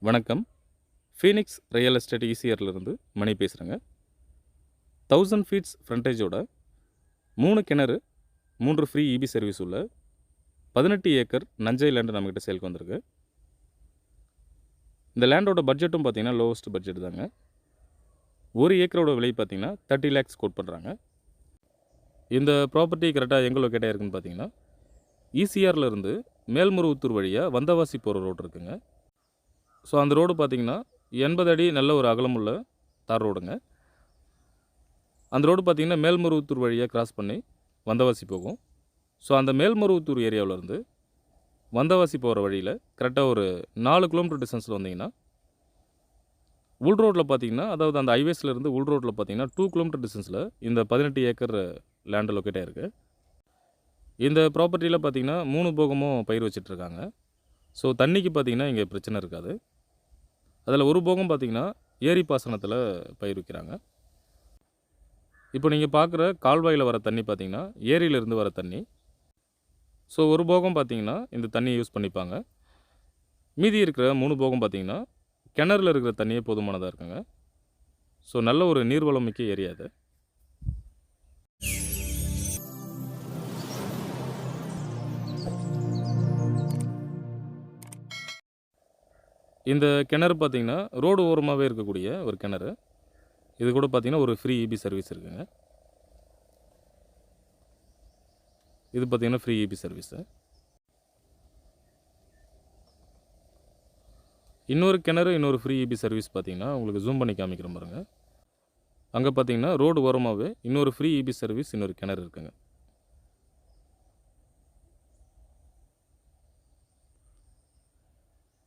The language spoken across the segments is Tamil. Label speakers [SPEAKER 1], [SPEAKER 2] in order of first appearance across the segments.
[SPEAKER 1] வணக்கம். ஃபீனிக்ஸ் ரியல் எஸ்டேட் ஈசிஆர்லேருந்து மணி பேசுகிறேங்க. 1000 ஃபீட்ஸ் ஃப்ரண்டேஜோட 3 கிணறு, 3 ஃப்ரீ இபி சர்வீஸ் உள்ள 18 ஏக்கர் நஞ்சை லேண்டு நம்மக்கிட்ட சேல்க்கு வந்திருக்கு. இந்த லேண்டோட பட்ஜெட்டும் பார்த்தீங்கன்னா லோவஸ்ட் பட்ஜெட் தாங்க. 1 ஏக்கரோட விலை பார்த்தீங்கன்னா 30 lakhs கோட் பண்ணுறாங்க. இந்த ப்ராப்பர்ட்டி கரெக்டாக எங்கே லொக்கேட் ஆகிருக்குன்னு பார்த்தீங்கன்னா ஈசிஆர்லேருந்து மேல்மருவத்தூர் வழியாக வந்தவாசி போகிற ரோடு இருக்குங்க. ஸோ அந்த ரோடு பார்த்தீங்கன்னா 80 அடி நல்ல ஒரு அகலமுள்ள தார் ரோடுங்க. அந்த ரோடு பார்த்தீங்கன்னா மேல்மருவத்தூர் வழியாக கிராஸ் பண்ணி வந்தவாசி போகும். ஸோ அந்த மேல்மருவத்தூர் ஏரியாவிலேருந்து வந்தவாசி போகிற வழியில் கரெக்டாக ஒரு 4 கிலோமீட்டர் டிஸ்டன்ஸில் வந்தீங்கன்னா உள் ரோட்டில் பார்த்தீங்கன்னா, அதாவது அந்த ஹைவேஸ்லேருந்து உள் ரோட்டில் பார்த்தீங்கன்னா 2 கிலோமீட்டர் டிஸ்டன்ஸில் இந்த 18 ஏக்கர் லேண்டு லொக்கேட் ஆகிருக்கு. இந்த ப்ராப்பர்ட்டியில் பார்த்தீங்கன்னா 3 போகமும் பயிர் வச்சிட்ருக்காங்க. ஸோ தண்ணிக்கு பார்த்தீங்கன்னா இங்கே பிரச்சனை இருக்காது. அதில் ஒரு போகம் பார்த்தீங்கன்னா ஏரி பாசனத்தில் பயிர் வைக்கிறாங்க. இப்போ நீங்கள் பார்க்குற கால்வாயில் வர தண்ணி பார்த்தீங்கன்னா ஏரியிலேருந்து வர தண்ணி. ஸோ ஒரு போகம் பார்த்தீங்கன்னா இந்த தண்ணியை யூஸ் பண்ணிப்பாங்க. மீதி இருக்கிற 3 போகம் பார்த்தீங்கன்னா கிணறுல இருக்கிற தண்ணியே போதுமானதாக இருக்குங்க. ஸோ நல்ல ஒரு நீர்வளம் மிக்க ஏரியா அது. இந்த கிணறு பார்த்தீங்கன்னா ரோடு ஓரமாகவே இருக்கக்கூடிய ஒரு கிணறு. இது கூட பார்த்தீங்கன்னா ஒரு ஃப்ரீ இபி சர்வீஸ் இருக்குங்க. இது பார்த்தீங்கன்னா ஃப்ரீ இபி சர்வீஸு. இன்னொரு கிணறு, இன்னொரு ஃப்ரீ இபி சர்வீஸ் பார்த்தீங்கன்னா உங்களுக்கு ஜூம் பண்ணி காமிக்கிறேன் பாருங்க. அங்கே பார்த்தீங்கன்னா ரோடு ஓரமாகவே இன்னொரு ஃப்ரீ இபி சர்வீஸ், இன்னொரு கிணறு இருக்குங்க.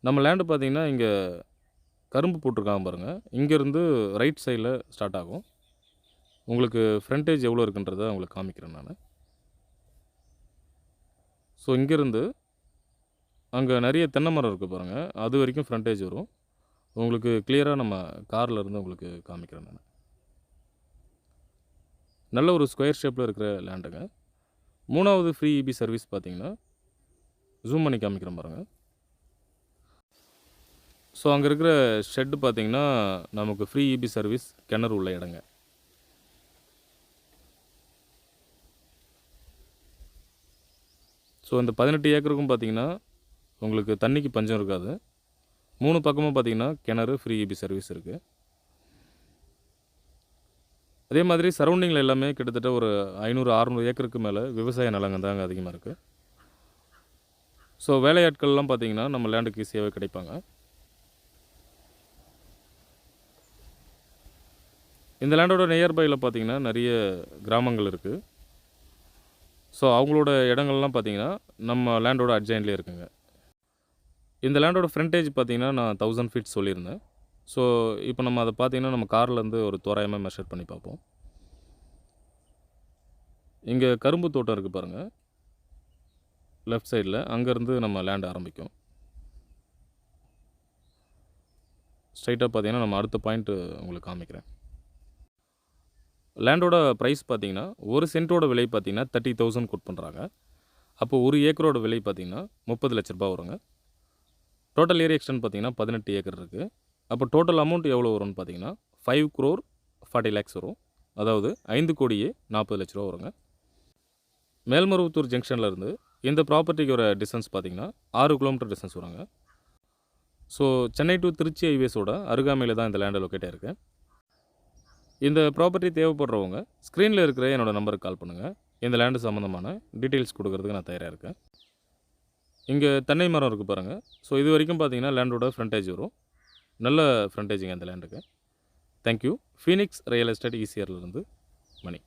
[SPEAKER 1] நம்ம லேண்டு பார்த்தீங்கன்னா இங்கே கரும்பு போட்டிருக்காங்க பாருங்கள். இங்கேருந்து ரைட் சைடில் ஸ்டார்ட் ஆகும். உங்களுக்கு ஃப்ரண்டேஜ் எவ்வளோ இருக்குன்றதை உங்களுக்கு காமிக்கிறேன் நான். ஸோ இங்கேருந்து அங்கே நிறைய தென்னை மரம் இருக்குது பாருங்கள். அது வரைக்கும் ஃப்ரண்டேஜ் வரும். உங்களுக்கு கிளியராக நம்ம காரில் இருந்து உங்களுக்கு காமிக்கிறேன் நான். நல்ல ஒரு ஸ்கொயர் ஷேப்பில் இருக்கிற லேண்டுங்க. 3வது ஃப்ரீ இபி சர்வீஸ் பார்த்தீங்கன்னா ஜூம் பண்ணி காமிக்கிறேன் பாருங்கள். ஸோ அங்கே இருக்கிற ஷெட்டு பார்த்தீங்கன்னா நமக்கு ஃப்ரீ இபி சர்வீஸ் கிணறு உள்ள இடங்க. ஸோ இந்த 18 ஏக்கருக்கும் பார்த்தீங்கன்னா உங்களுக்கு தண்ணிக்கு பஞ்சம் இருக்காது. 3 பக்கமும் பார்த்தீங்கன்னா கிணறு, ஃப்ரீ இபி சர்வீஸ் இருக்குது. அதே மாதிரி சரௌண்டிங்கில் எல்லாமே கிட்டத்தட்ட ஒரு 500-600 ஏக்கருக்கு மேலே விவசாய நிலங்கள் தாங்க அதிகமாக இருக்குது. ஸோ வேலையாட்கள்லாம் பார்த்தீங்கன்னா நம்ம லேண்டுக்கு ஈஸியாகவே கிடைப்பாங்க. இந்த லேண்டோட நியர்பையில் பார்த்தீங்கன்னா நிறைய கிராமங்கள் இருக்குது. ஸோ அவங்களோட இடங்கள்லாம் பார்த்தீங்கன்னா நம்ம லேண்டோட அட்ஜாயின்ட்லேயே இருக்குங்க. இந்த லேண்டோட ஃப்ரண்டேஜ் பார்த்தீங்கன்னா நான் 1000 ஃபீட் சொல்லியிருந்தேன். ஸோ இப்போ நம்ம அதை பார்த்தீங்கன்னா நம்ம கார்லேருந்து ஒரு தோராயமாக மெஷர் பண்ணி பார்ப்போம். இங்கே கரும்பு தோட்டம் இருக்குது பாருங்கள், லெஃப்ட் சைடில். அங்கேருந்து நம்ம லேண்ட் ஆரம்பிக்கும். ஸ்ட்ரைட்டாக பார்த்தீங்கன்னா நம்ம அடுத்த பாயிண்ட்டு உங்களுக்கு காமிக்கிறேன். லேண்டோட ப்ரைஸ் பார்த்தீங்கன்னா 1 சென்ட்டோட விலை பார்த்தீங்கன்னா 30,000 கோட் பண்ணுறாங்க. அப்போ 1 ஏக்கரோட விலை பார்த்தீங்கன்னா 30 லட்ச ரூபா வருங்க. டோட்டல் ஏரியா எக்ஸ்டென்ட் பார்த்தீங்கன்னா 18 ஏக்கர் இருக்குது. அப்போ டோட்டல் அமௌண்ட் எவ்வளோ வரும்னு பார்த்தீங்கன்னா 5,40 lakhs வரும். அதாவது 5 கோடியே 40 லட்ச ரூபா வருங்க. மேல்மருவத்தூர் ஜங்ஷனில் இருந்து இந்த ப்ராப்பர்ட்டிக்கு வர டிஸ்டன்ஸ் பார்த்தீங்கன்னா 6 கிலோமீட்டர் டிஸ்டன்ஸ் வருங்க. ஸோ சென்னை டு திருச்சி ஹைவேஸோட அருகாமையில் தான் இந்த லேண்டை லொக்கேட் ஆகிருக்கு. இந்த ப்ராப்பர்ட்டி தேவைப்படுறவங்க ஸ்க்ரீனில் இருக்கிற என்னோடய நம்பருக்கு கால் பண்ணுங்கள். இந்த லேண்டு சம்மந்தமான டீட்டெயில்ஸ் கொடுக்கறதுக்கு நான் தயாராக இருக்கேன். இங்கே தென்னை மரம் இருக்குது பாருங்கள். ஸோ இது வரைக்கும் பார்த்தீங்கன்னா லேண்டோட ஃப்ரண்டேஜ் வரும். நல்ல ஃப்ரண்டேஜுங்க இந்த லேண்டுக்கு. தேங்க்யூ. ஃபீனிக்ஸ் ரியல் எஸ்டேட் ஈசிஆர்லேருந்து மணி.